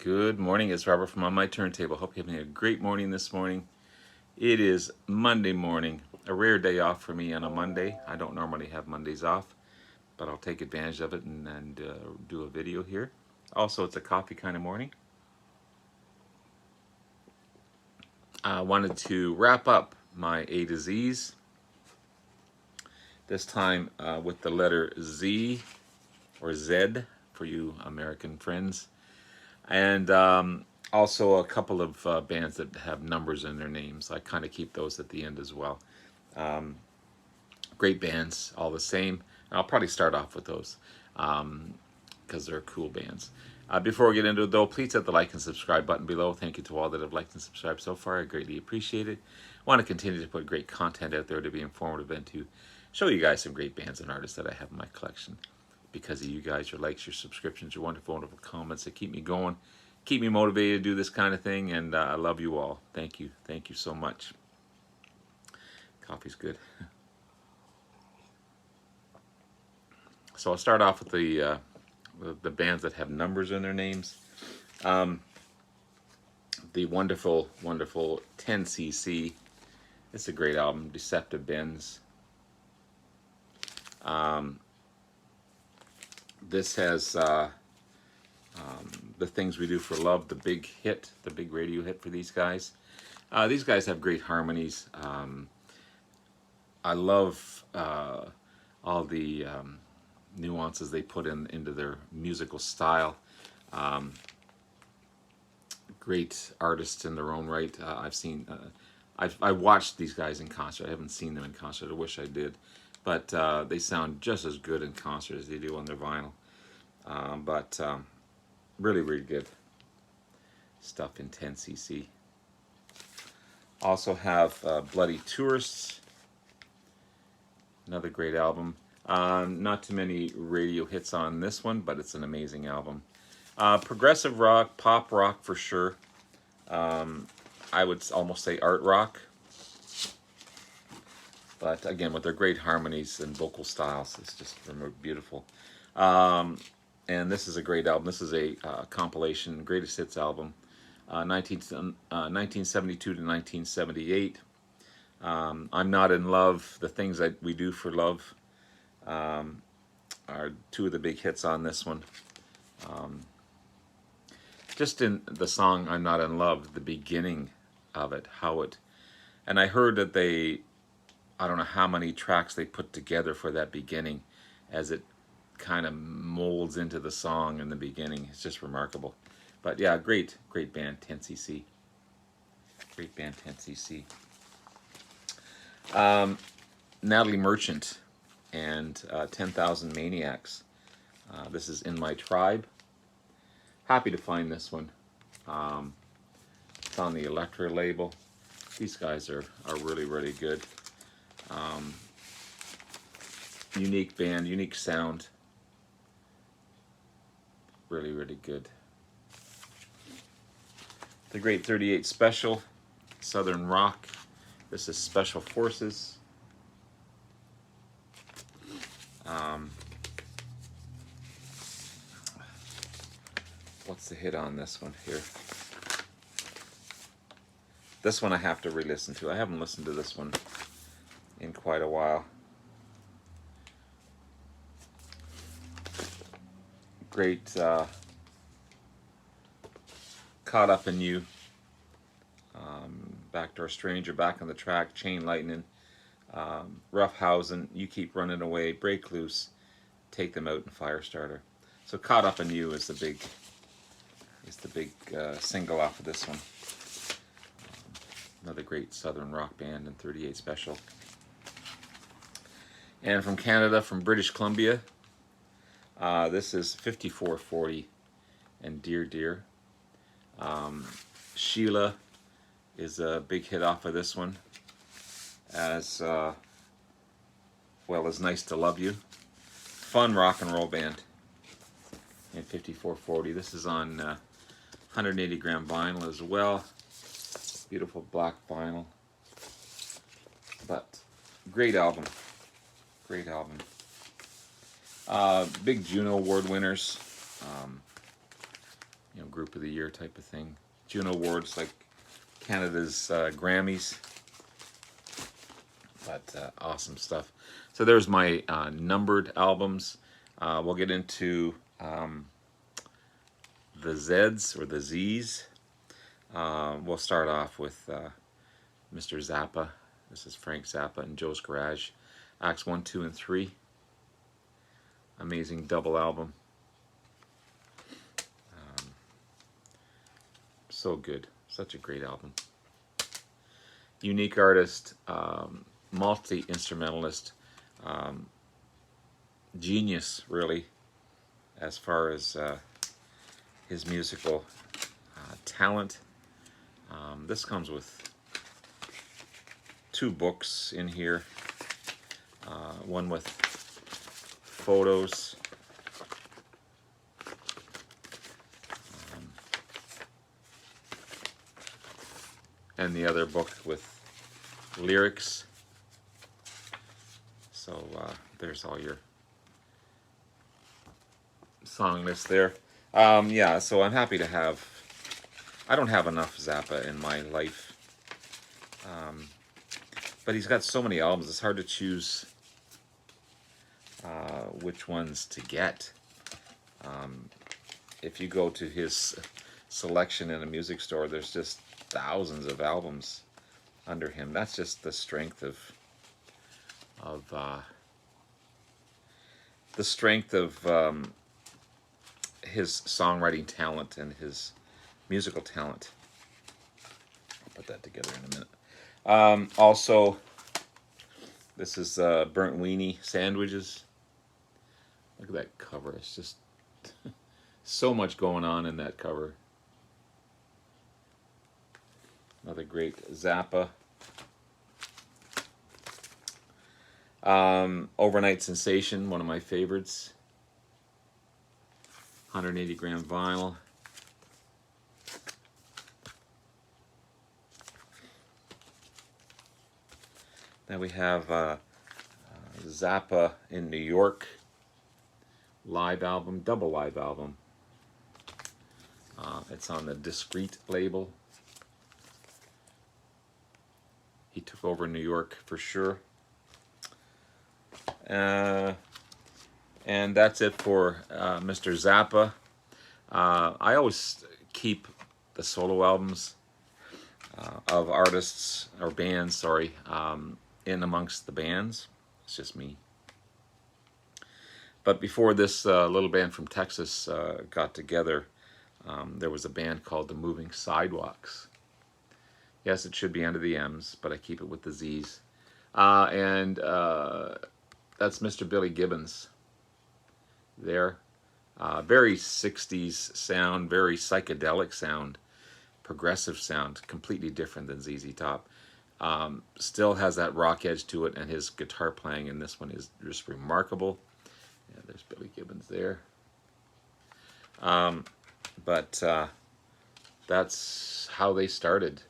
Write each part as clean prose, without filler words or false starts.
Good morning, it's Robert from On My Turntable. Hope you're having a great morning this morning. It is Monday morning, a rare day off for me on a Monday. I don't normally have Mondays off, but I'll take advantage of it and do a video here. Also, it's a coffee kind of morning. I wanted to wrap up my A to Z's, this time with the letter Z or Z for you American friends. And also a couple of bands that have numbers in their names. I kind of keep those at the end as well. Great bands, all the same. And I'll probably start off with those because they're cool bands. Before we get into it though, please hit the like and subscribe button below. Thank you to all that have liked and subscribed so far. I greatly appreciate it. I want to continue to put great content out there to be informative and to show you guys some great bands and artists that I have in my collection. Because of you guys, your likes, your subscriptions, your wonderful, wonderful comments that keep me going, keep me motivated to do this kind of thing, and I love you all. Thank you so much. Coffee's good. So I'll start off with the bands that have numbers in their names. The wonderful, wonderful 10cc. It's a great album, Deceptive Bins. This has The Things We Do for Love, the big hit, the big radio hit for these guys. These guys have great harmonies. I love all the nuances they put into their musical style. Great artists in their own right. I watched these guys in concert. I haven't seen them in concert. I wish I did. But they sound just as good in concert as they do on their vinyl. Really, really good stuff in 10cc. Also have Bloody Tourists, another great album. Not too many radio hits on this one, but it's an amazing album. Progressive rock, pop rock for sure. I would almost say art rock. But again, with their great harmonies and vocal styles, it's just beautiful. And this is a great album. This is a compilation, greatest hits album, 1972 to 1978. I'm Not in Love, The Things That We Do for Love are two of the big hits on this one. Just in the song I'm Not in Love, the beginning of it, and I heard that I don't know how many tracks they put together for that beginning as it kind of molds into the song in the beginning. It's just remarkable. But yeah, great band, 10cc. Great band, 10cc. Natalie Merchant and 10,000 Maniacs. This is In My Tribe. Happy to find this one. It's on the Elektra label. These guys are really, really good. Unique band, unique sound. Really, really good. The Great 38 Special, Southern Rock. This is Special Forces. What's the hit on this one here? This one I have to re-listen to. I haven't listened to this one in quite a while. Great Caught Up in You, Backdoor Stranger, Back on the Track, Chain Lightning, Roughhousing, You Keep Running Away, Break Loose, Take Them Out, and Firestarter. So Caught Up in You is the big single off of this one. Another great Southern rock band and 38 Special. And from Canada, from British Columbia, this is 5440 and Dear Dear. Sheila is a big hit off of this one, as well as Nice to Love You. Fun rock and roll band in 5440. This is on 180 gram vinyl as well. Beautiful black vinyl. But great album. Great album. Big Juno Award winners. Group of the Year type of thing. Juno Awards, like Canada's Grammys. But awesome stuff. So there's my numbered albums. We'll get into the Zs or the Zs. We'll start off with Mr. Zappa. This is Frank Zappa and Joe's Garage. Acts 1, 2, and 3. Amazing double album. So good. Such a great album. Unique artist, multi-instrumentalist, genius, really, as far as his musical talent. This comes with 2 books in here. One with photos. And the other book with lyrics. So there's all your song list there. Yeah, so I'm happy to have... I don't have enough Zappa in my life. But he's got so many albums, it's hard to choose which ones to get. If you go to his selection in a music store, there's just thousands of albums under him. That's just the strength of his songwriting talent and his musical talent. I'll put that together in a minute. Also, this is Burnt Weenie Sandwiches. Look at that cover. It's just so much going on in that cover. Another great Zappa. Overnight Sensation, one of my favorites. 180 gram vinyl. Then we have Zappa in New York live album, double live album. It's on the Discreet label. He took over New York for sure. And that's it for Mr. Zappa. I always keep the solo albums of artists, or bands, sorry, in amongst the bands. It's just me. But before this little band from Texas got together, there was a band called the Moving Sidewalks. Yes, it should be under the M's, but I keep it with the Z's. And that's Mr. Billy Gibbons there. Very 60s sound, very psychedelic sound, progressive sound, completely different than ZZ Top. Still has that rock edge to it, and his guitar playing in this one is just remarkable. Yeah, there's Billy Gibbons there. But that's how they started.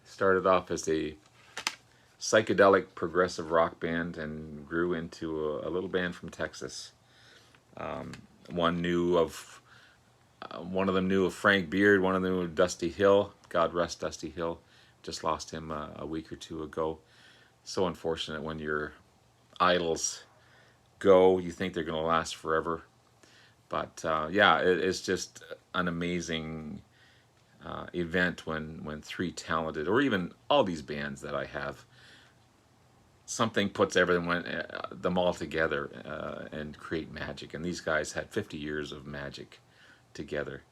Started off as a psychedelic progressive rock band and grew into a little band from Texas. One of them knew of Frank Beard, one of them knew of Dusty Hill. God rest Dusty Hill. Just lost him a week or two ago. So unfortunate when your idols go, you think they're going to last forever. But yeah, it's just an amazing event when 3 talented, or even all these bands that I have, something puts them all together and create magic. And these guys had 50 years of magic together.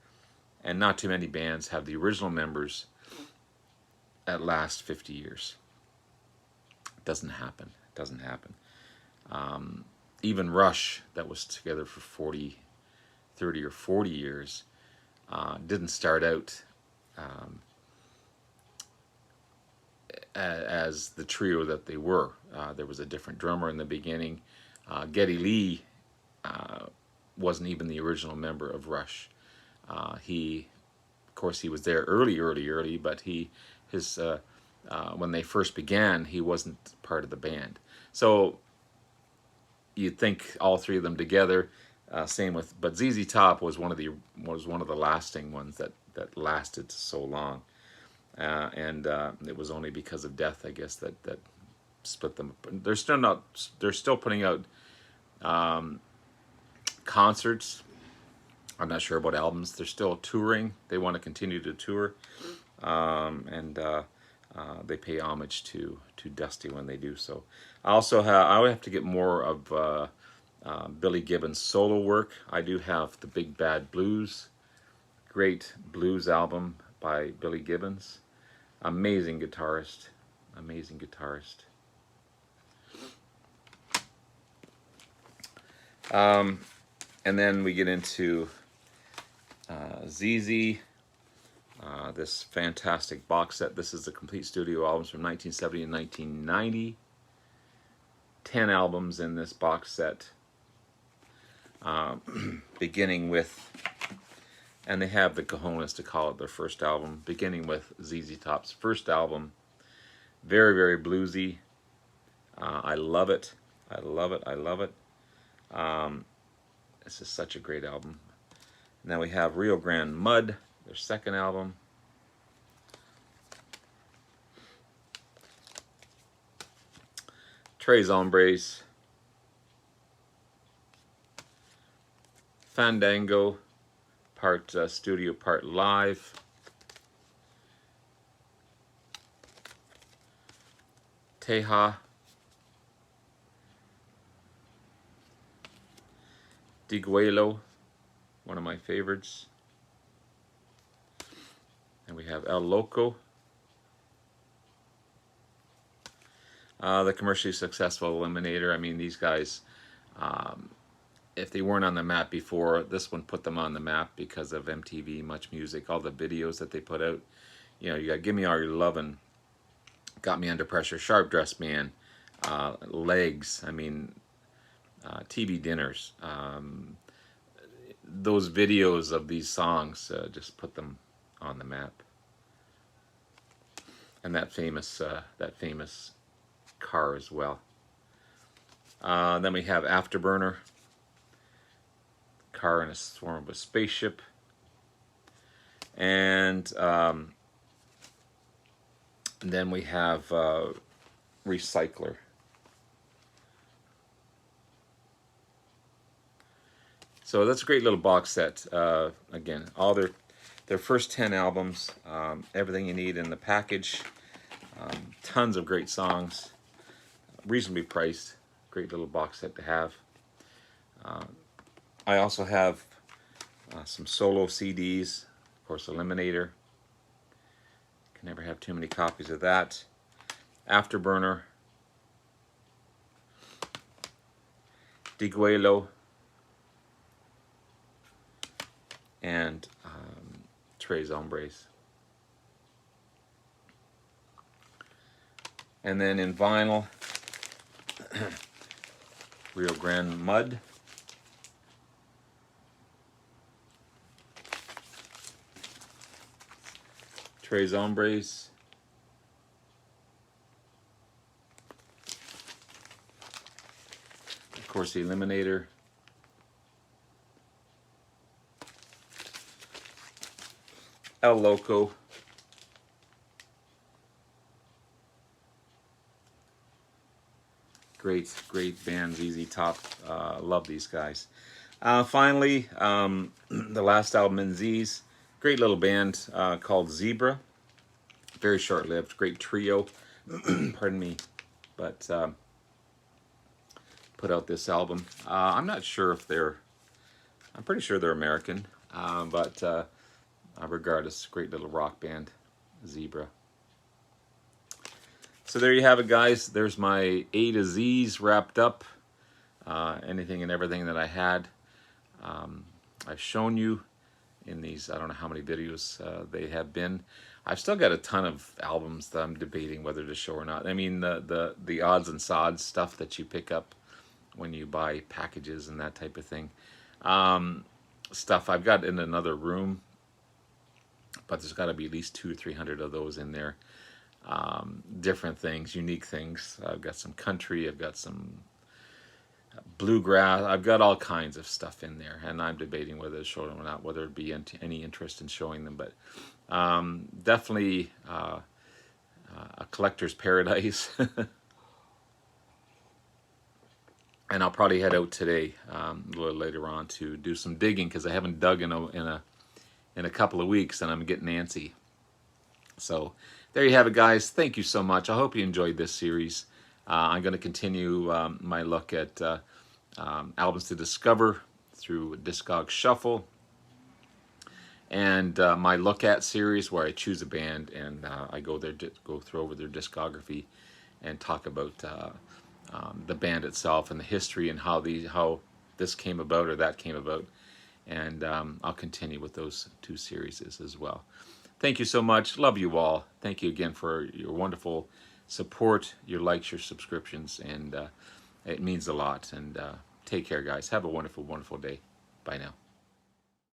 And not too many bands have the original members that last 50 years. It doesn't happen. It doesn't happen. Even Rush, that was together for 30 or 40 years, didn't start out as the trio that they were. There was a different drummer in the beginning. Geddy Lee wasn't even the original member of Rush. Of course, he was there early, but when they first began, he wasn't part of the band. So you'd think all 3 of them together, Same with, but ZZ Top was one of the lasting ones that lasted so long, and it was only because of death, I guess, that split them. They're still not. They're still putting out concerts. I'm not sure about albums. They're still touring. They want to continue to tour, and they pay homage to Dusty when they do so. I would have to get more of Billy Gibbons' solo work. I do have the Big Bad Blues, great blues album by Billy Gibbons. Amazing guitarist, amazing guitarist. And then we get into ZZ, this fantastic box set. This is the complete studio albums from 1970 and 1990. 10 albums in this box set, beginning with, and they have the cojones to call it their first album, beginning with ZZ Top's first album. Very, very bluesy. I love it. I love it. I love it. This is such a great album. And then we have Rio Grande Mud, their second album. Tres Hombres. Fandango, part studio, part live. Teja. Diguelo, one of my favorites. And we have El Loco. The commercially successful Eliminator. I mean, these guys, if they weren't on the map before, this one put them on the map because of MTV, Much Music, all the videos that they put out. You know, you got Give Me All Your Lovin', Got Me Under Pressure, Sharp Dressed Man, Legs, I mean, TV Dinners. Those videos of these songs just put them on the map. And that famous car as well. Then we have Afterburner, Car in a Swarm of a Spaceship, and then we have Recycler. So that's a great little box set. Again, all their first 10 albums, everything you need in the package, tons of great songs, reasonably priced, great little box set to have. I also have some solo CDs, of course, Eliminator. Can never have too many copies of that. Afterburner, Diguelo, and Tres Hombres. And then in vinyl, Rio Grande Mud, Tres Hombres, of course the Eliminator, El Loco, great band, ZZ Top. Love these guys. Finally, the last album in Z's, great little band called Zebra. Very short-lived, great trio. Pardon me, but put out this album. I'm not sure if I'm pretty sure they're American, but regardless, great little rock band, Zebra. So there you have it, guys. There's my A to Z's wrapped up. Anything and everything that I had. I've shown you in these, I don't know how many videos they have been. I've still got a ton of albums that I'm debating whether to show or not. I mean, the odds and sods stuff that you pick up when you buy packages and that type of thing. Stuff I've got in another room, but there's got to be at least 200 or 300 of those in there. Different things, unique things. I've got some country, I've got some bluegrass. I've got all kinds of stuff in there, and I'm debating whether to show them or not, whether it'd be any interest in showing them. But definitely a collector's paradise. And I'll probably head out today, a little later on, to do some digging, because I haven't dug in a couple of weeks, and I'm getting antsy. So there you have it, guys. Thank you so much. I hope you enjoyed this series. I'm going to continue my look at albums to discover through Discog Shuffle, and my look at series, where I choose a band and I go through over their discography and talk about the band itself and the history and how this came about or that came about. And I'll continue with those two series as well. Thank you so much. Love you all. Thank you again for your wonderful support, your likes, your subscriptions, and it means a lot. And take care, guys. Have a wonderful, wonderful day. Bye now.